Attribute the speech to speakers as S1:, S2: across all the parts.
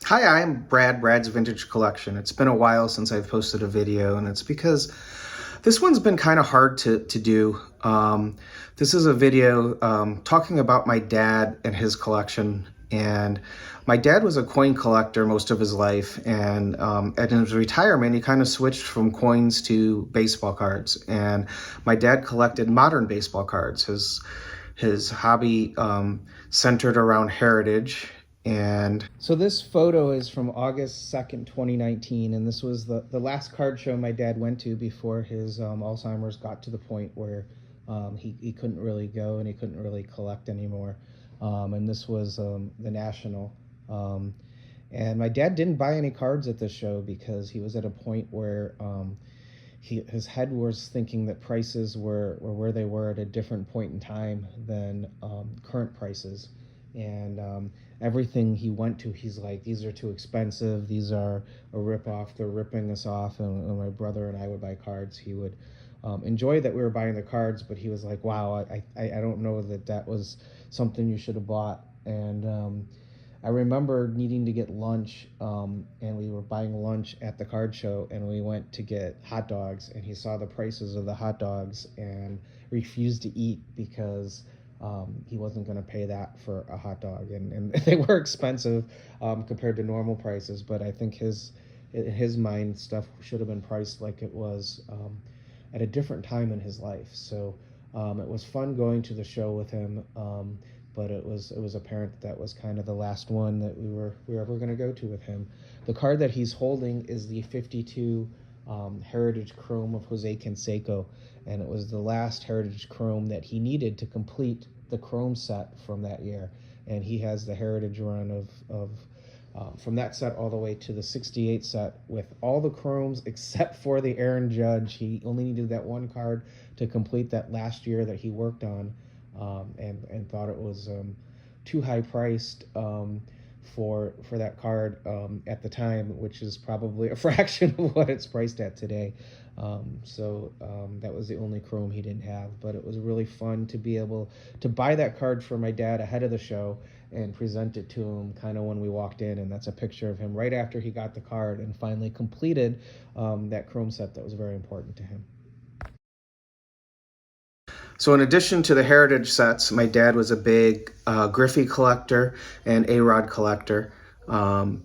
S1: Hi, I'm Brad's Vintage Collection. It's been a while since I've posted a video, and it's because this one's been kind of hard to do. This is a video talking about my dad and his collection. And my dad was a coin collector most of his life, and at his retirement, he kind of switched from coins to baseball cards. And my dad collected modern baseball cards. His hobby centered around heritage. And so this photo is from August 2nd, 2019, and this was the last card show my dad went to before his Alzheimer's got to the point where he couldn't really go and he couldn't really collect anymore. And this was the National. And my dad didn't buy any cards at this show because he was at a point where his head was thinking that prices were where they were at a different point in time than current prices. And everything he went to, he's like, these are too expensive, these are a rip-off, they're ripping us off. And when my brother and I would buy cards, he would enjoy that we were buying the cards, but he was like, wow, I don't know that was something you should have bought. And I remember needing to get lunch, and we were buying lunch at the card show, and we went to get hot dogs, and he saw the prices of the hot dogs and refused to eat because he wasn't going to pay that for a hot dog, and they were expensive compared to normal prices. But I think in his mind, stuff should have been priced like it was at a different time in his life. So it was fun going to the show with him, but it was apparent that was kind of the last one that we were ever going to go to with him. The card that he's holding is the 52 Heritage Chrome of Jose Canseco, and it was the last Heritage Chrome that he needed to complete the Chrome set from that year. And he has the Heritage run of from that set all the way to the 68 set with all the Chromes except for the Aaron Judge. He only needed that one card to complete that last year that he worked on, and thought it was too high priced for that card at the time, which is probably a fraction of what it's priced at today. So that was the only Chrome he didn't have, but it was really fun to be able to buy that card for my dad ahead of the show and present it to him kind of when we walked in. And that's a picture of him right after he got the card and finally completed that Chrome set that was very important to him. So in addition to the Heritage sets, my dad was a big Griffey collector and A-Rod collector. And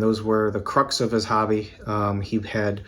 S1: those were the crux of his hobby. He had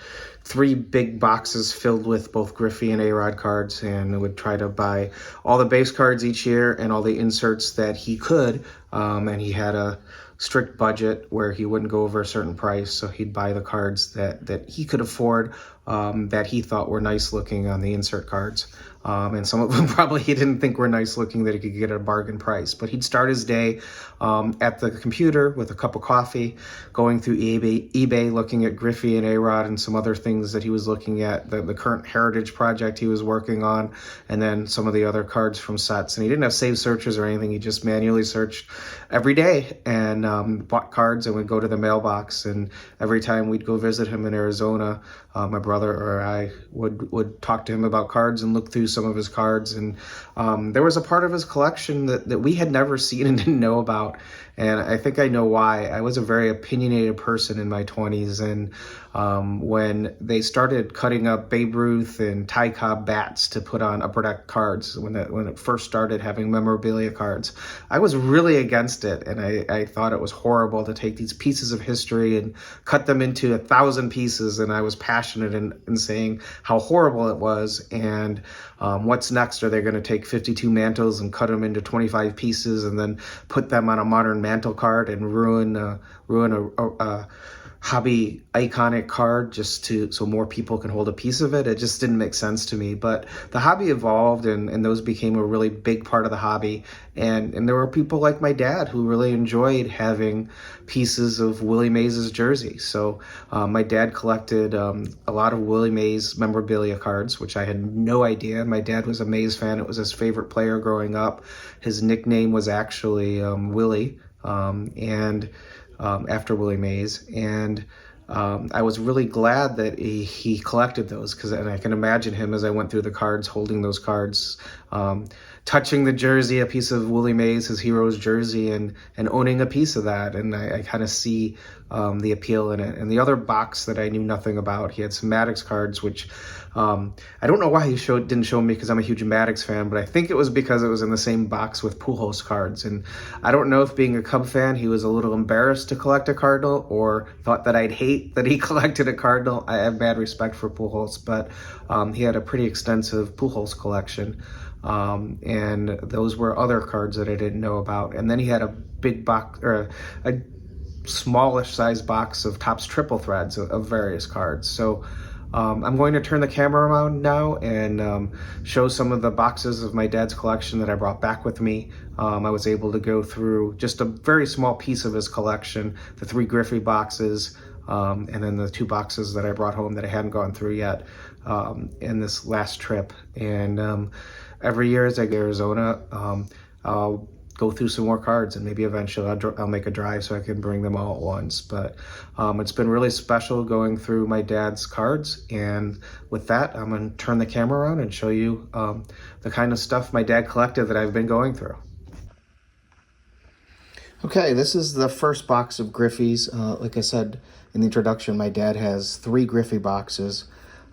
S1: 3 big boxes filled with both Griffey and A-Rod cards, and would try to buy all the base cards each year and all the inserts that he could. And he had a strict budget where he wouldn't go over a certain price, so he'd buy the cards that he could afford, that he thought were nice looking on the insert cards. And some of them probably he didn't think were nice looking, that he could get at a bargain price. But he'd start his day at the computer with a cup of coffee, going through eBay looking at Griffey and A-Rod and some other things that he was looking at, the current Heritage project he was working on, and then some of the other cards from sets. And he didn't have save searches or anything. He just manually searched every day and bought cards and would go to the mailbox. And every time we'd go visit him in Arizona, my brother or I would talk to him about cards and look through some of his cards. And there was a part of his collection that we had never seen and didn't know about. And I think I know why. I was a very opinionated person in my 20s. And when they started cutting up Babe Ruth and Ty Cobb bats to put on upper deck cards, when it first started having memorabilia cards, I was really against it. And I thought it was horrible to take these pieces of history and cut them into 1,000 pieces. And I was passionate in saying how horrible it was. And what's next? Are they going to take 52 mantles and cut them into 25 pieces and then put them on a modern mantle card and ruin a hobby iconic card just so more people can hold a piece of it? It just didn't make sense to me. But the hobby evolved, and those became a really big part of the hobby. And there were people like my dad who really enjoyed having pieces of Willie Mays' jersey. So my dad collected a lot of Willie Mays memorabilia cards, which I had no idea. My dad was a Mays fan. It was his favorite player growing up. His nickname was actually Willie, after Willie Mays. And I was really glad that he collected those, and I can imagine him as I went through the cards, holding those cards, touching the jersey, a piece of Willie Mays, his Heroes jersey, and owning a piece of that. And I kind of see the appeal in it. And the other box that I knew nothing about, he had some Maddox cards, which I don't know why he didn't show me, because I'm a huge Maddox fan, but I think it was because it was in the same box with Pujols cards. And I don't know if, being a Cub fan, he was a little embarrassed to collect a Cardinal, or thought that I'd hate that he collected a Cardinal. I have bad respect for Pujols, but he had a pretty extensive Pujols collection. And those were other cards that I didn't know about. And then he had a big box, or a smallish size box of Topps triple threads of various cards. So I'm going to turn the camera around now and show some of the boxes of my dad's collection that I brought back with me. I was able to go through just a very small piece of his collection, the 3 Griffey boxes, and then the 2 boxes that I brought home that I hadn't gone through yet in this last trip. And every year as I go to Arizona, I'll go through some more cards, and maybe eventually I'll make a drive so I can bring them all at once. But it's been really special going through my dad's cards. And with that, I'm going to turn the camera around and show you the kind of stuff my dad collected that I've been going through. Okay, this is the first box of Griffey's. Like I said in the introduction, my dad has 3 Griffey boxes.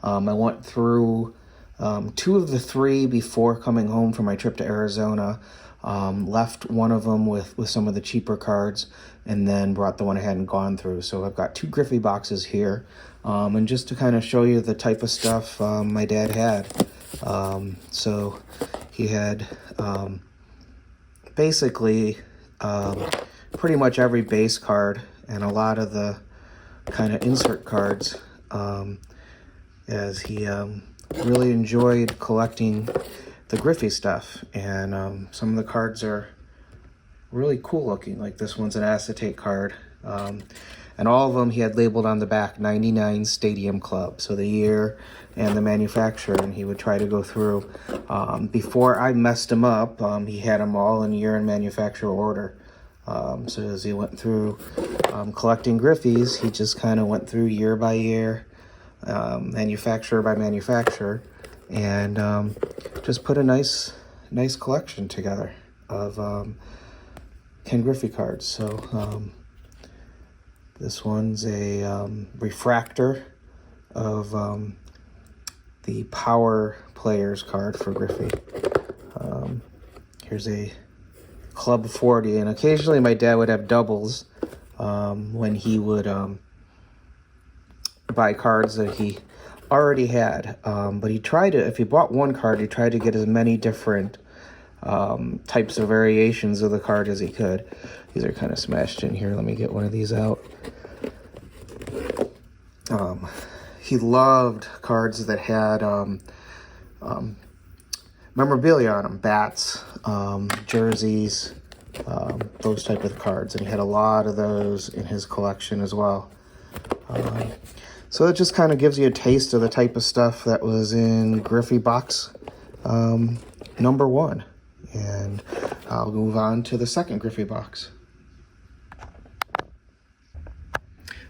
S1: I went through 2 of the 3 before coming home from my trip to Arizona. Left one of them with some of the cheaper cards, and then brought the one I hadn't gone through. So I've got 2 Griffey boxes here. And just to kind of show you the type of stuff my dad had. So he had basically pretty much every base card and a lot of the kind of insert cards, as he really enjoyed collecting the Griffey stuff. And some of the cards are really cool looking, like this one's an acetate card, and all of them he had labeled on the back 99 Stadium Club, so the year and the manufacturer. And he would try to go through, before I messed him up, he had them all in year and manufacturer order. So as he went through collecting Griffeys, he just kind of went through year by year, manufacturer by manufacturer, and just put a nice collection together of Ken Griffey cards. So this one's a refractor of the Power Players card for Griffey. Here's a Club 40, and occasionally my dad would have doubles when he would buy cards that he already had, but he tried to, if he bought one card, he tried to get as many different types of variations of the card as he could. These are kind of smashed in here. Let me get one of these out. He loved cards that had memorabilia on them, bats, jerseys, those type of cards, and he had a lot of those in his collection as well. So it just kind of gives you a taste of the type of stuff that was in Griffey box number 1. And I'll move on to the second Griffey box.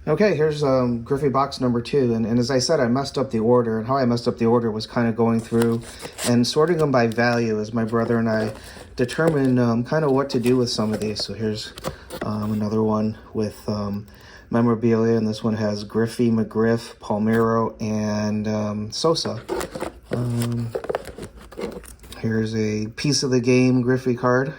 S1: Okay, here's Griffey box number 2. And as I said, I messed up the order. And how I messed up the order was kind of going through and sorting them by value as my brother and I determined kind of what to do with some of these. So here's another one with memorabilia, and this one has Griffey, McGriff, Palmeiro, and Sosa. Here's a piece of the game Griffey card.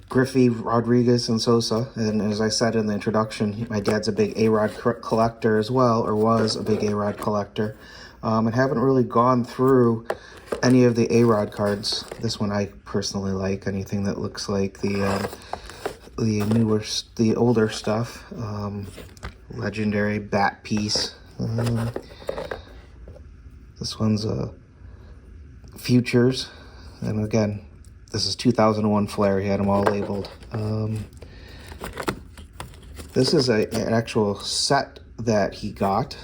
S1: Griffey, Rodriguez, and Sosa. And as I said in the introduction, my dad's a big A-Rod collector as well, or was a big A-Rod collector. And haven't really gone through any of the A-Rod cards. This one I personally like, anything that looks like the older stuff. Legendary bat piece. This one's Futures, and again, this is 2001 Flair. He had them all labeled. This is an actual set that he got.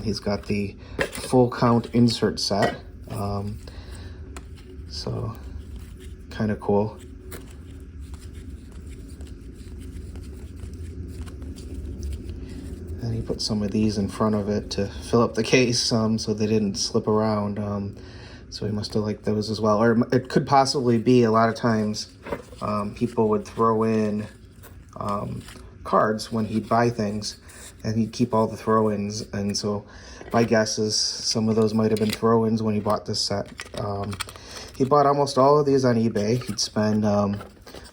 S1: He's got the full count insert set. So kind of cool. And he put some of these in front of it to fill up the case so they didn't slip around. So he must have liked those as well. Or it could possibly be a lot of times people would throw in cards when he'd buy things, and he'd keep all the throw-ins. And so my guess is some of those might have been throw-ins when he bought this set. He bought almost all of these on eBay. He'd spend a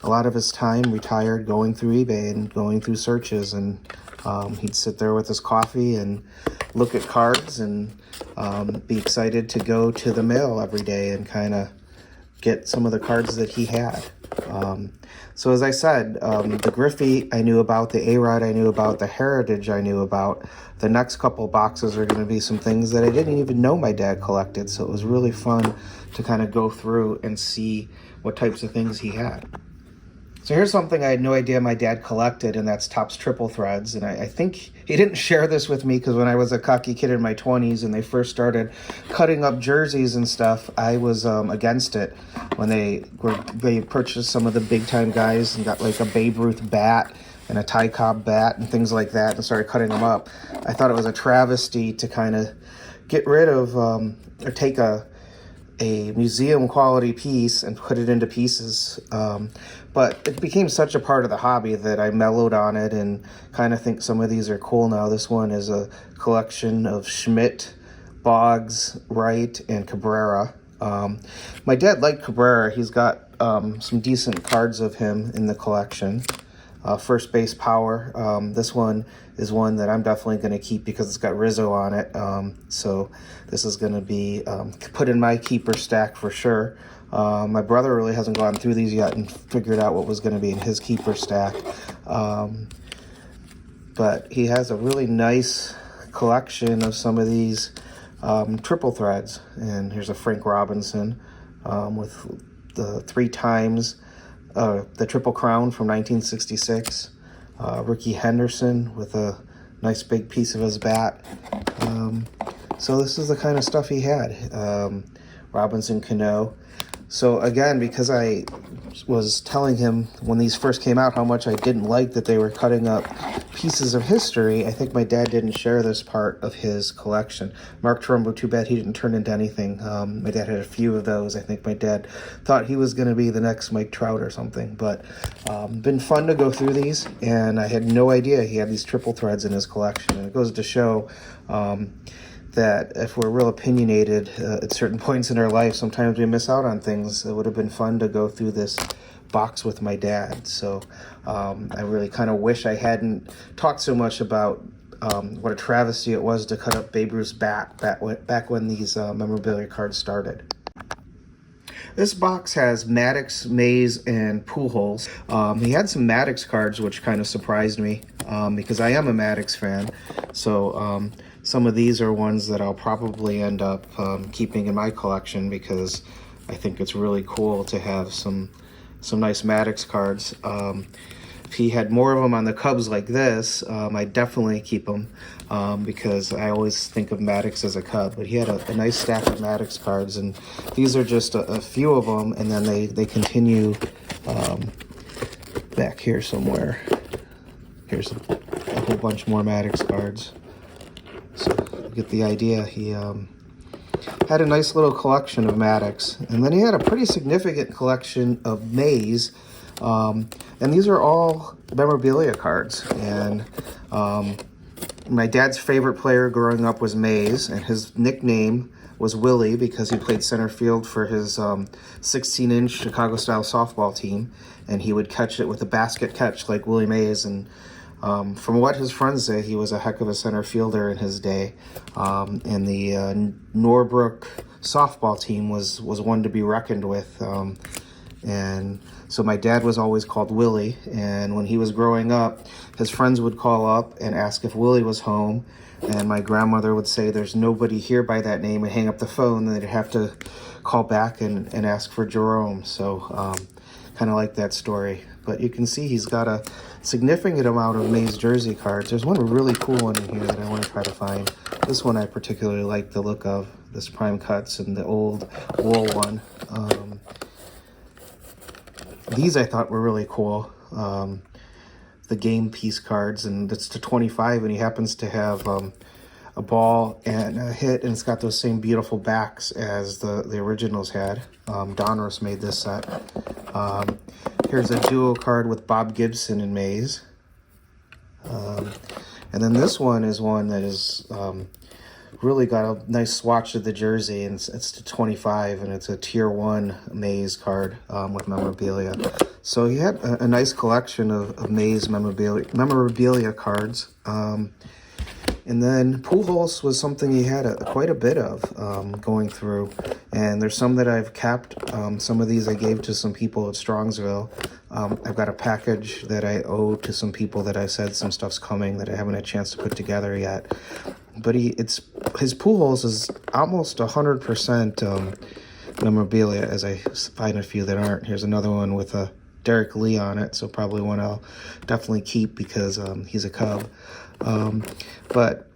S1: lot of his time retired going through eBay and going through searches, and he'd sit there with his coffee and look at cards and be excited to go to the mail every day and kind of get some of the cards that he had. So as I said, the Griffey I knew about, the A-Rod I knew about, the Heritage I knew about. The next couple boxes are going to be some things that I didn't even know my dad collected, so it was really fun to kind of go through and see what types of things he had. So here's something I had no idea my dad collected, and that's Topps triple threads. And I think he didn't share this with me because when I was a cocky kid in my 20s and they first started cutting up jerseys and stuff, I was against it. When they purchased some of the big time guys and got like a Babe Ruth bat and a Ty Cobb bat and things like that and started cutting them up, I thought it was a travesty to kind of get rid of or take a museum quality piece and put it into pieces. But it became such a part of the hobby that I mellowed on it and kind of think some of these are cool now. This one is a collection of Schmidt, Boggs, Wright, and Cabrera. My dad liked Cabrera. He's got some decent cards of him in the collection. First Base Power. This one is one that I'm definitely going to keep because it's got Rizzo on it. So this is going to be put in my keeper stack for sure. My brother really hasn't gone through these yet and figured out what was going to be in his keeper stack. But he has a really nice collection of some of these triple threads. And here's a Frank Robinson with the 3 times the Triple Crown from 1966. Ricky Henderson with a nice big piece of his bat. So this is the kind of stuff he had. Robinson Cano. So again, because I was telling him when these first came out how much I didn't like that they were cutting up pieces of history, I think my dad didn't share this part of his collection. Mark Trumbo, too bad he didn't turn into anything. My dad had a few of those. I think my dad thought he was going to be the next Mike Trout or something. But been fun to go through these, and I had no idea he had these triple threads in his collection. And it goes to show that if we're real opinionated at certain points in our life, sometimes we miss out on things. It would have been fun to go through this box with my dad. So I really kind of wish I hadn't talked so much about what a travesty it was to cut up Babe Ruth's bat back when these memorabilia cards started. This box has Maddox, Mays, and Pujols. He had some Maddox cards, which kind of surprised me because I am a Maddox fan. So some of these are ones that I'll probably end up keeping in my collection because I think it's really cool to have some nice Maddox cards. If he had more of them on the Cubs like this, I'd definitely keep them because I always think of Maddox as a Cub. But he had a nice stack of Maddox cards, and these are just a few of them, and then they continue back here somewhere. Here's a whole bunch more Maddox cards. So you get the idea. He had a nice little collection of Maddox, and then he had a pretty significant collection of Mays. And these are all memorabilia cards. And my dad's favorite player growing up was Mays, and his nickname was Willie because he played center field for his 16-inch Chicago-style softball team, and he would catch it with a basket catch like Willie Mays. And from what his friends say, he was a heck of a center fielder in his day. And the Norbrook softball team was one to be reckoned with. And so my dad was always called Willie, and when he was growing up, his friends would call up and ask if Willie was home, and my grandmother would say there's nobody here by that name and hang up the phone, and they'd have to call back and ask for Jerome. So kind of like that story. But you can see he's got a significant amount of Mays jersey cards. There's one really cool one in here that I want to try to find. This one I particularly like the look of, this Prime Cuts and the old wool one. These I thought were really cool. the game piece cards, and it's to 25, and he happens to have a ball and a hit, and it's got those same beautiful backs as the originals had. Donruss made this set. Here's a duo card with Bob Gibson and Mays. And then this one is one that is really got a nice swatch of the jersey, and it's to 25, and it's a tier 1 Mays card with memorabilia. So he had a nice collection of Mays memorabilia cards. And then Pujols was something he had quite a bit of going through. And there's some that I've kept. Some of these I gave to some people at Strongsville. I've got a package that I owe to some people that I said some stuff's coming that I haven't had a chance to put together yet. But his Pujols is almost 100% memorabilia, as I find a few that aren't. Here's another one with a Derek Lee on it, so probably one I'll definitely keep because he's a Cub. But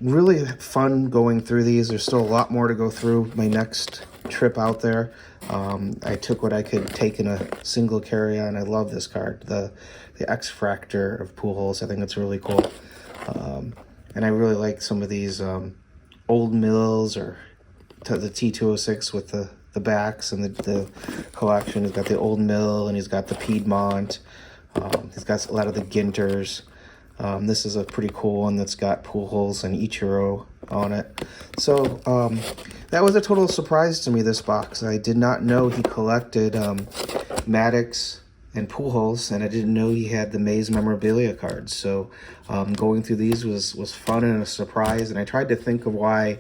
S1: really fun going through these. There's still a lot more to go through my next trip out there. I took what I could take in a single carry-on. I love this card, the X-Fractor of Pujols. I think it's really cool. And I really like some of these old mills or the T206 with the backs and the collection. He's got the Old Mill and he's got the Piedmont. He's got a lot of the Ginters. This is a pretty cool one that's got Pujols and Ichiro on it. So that was a total surprise to me, this box. I did not know he collected Maddox and Pujols, and I didn't know he had the Mays memorabilia cards. So going through these was fun and a surprise, and I tried to think of why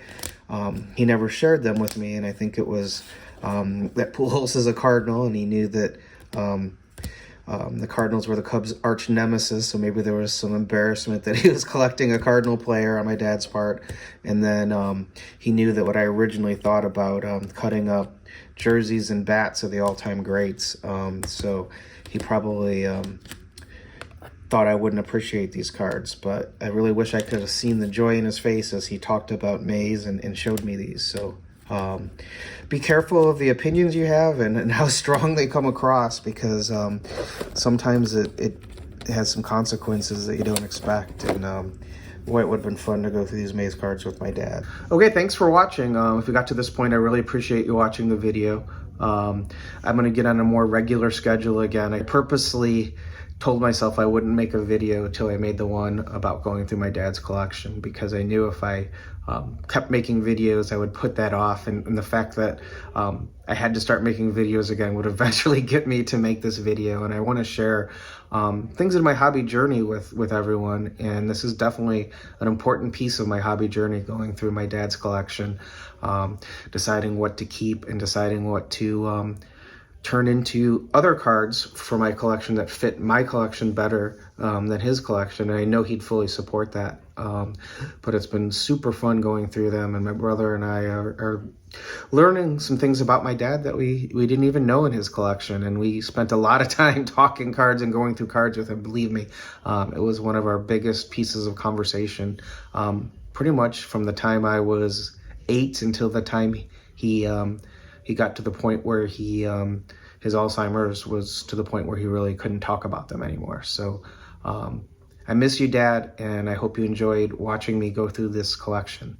S1: he never shared them with me, and I think it was that Pujols is a Cardinal, and he knew that the Cardinals were the Cubs' arch nemesis, so maybe there was some embarrassment that he was collecting a Cardinal player on my dad's part. And then he knew that what I originally thought about cutting up jerseys and bats of the all-time greats. So he probably thought I wouldn't appreciate these cards, but I really wish I could have seen the joy in his face as he talked about Mays and showed me these. So be careful of the opinions you have and how strong they come across, because sometimes it has some consequences that you don't expect. And boy, it would have been fun to go through these Mays cards with my dad. Okay, thanks for watching. If you got to this point, I really appreciate you watching the video. I'm going to get on a more regular schedule again. I purposely told myself I wouldn't make a video until I made the one about going through my dad's collection, because I knew if I kept making videos, I would put that off, and the fact that I had to start making videos again would eventually get me to make this video. And I want to share things in my hobby journey with everyone, and this is definitely an important piece of my hobby journey, going through my dad's collection, deciding what to keep and deciding what to turn into other cards for my collection that fit my collection better than his collection. And I know he'd fully support that. But it's been super fun going through them, and my brother and I are learning some things about my dad that we didn't even know in his collection. And we spent a lot of time talking cards and going through cards with him. Believe me, it was one of our biggest pieces of conversation, pretty much from the time I was 8 until the time he got to the point where his Alzheimer's was to the point where he really couldn't talk about them anymore. So I miss you, Dad, and I hope you enjoyed watching me go through this collection.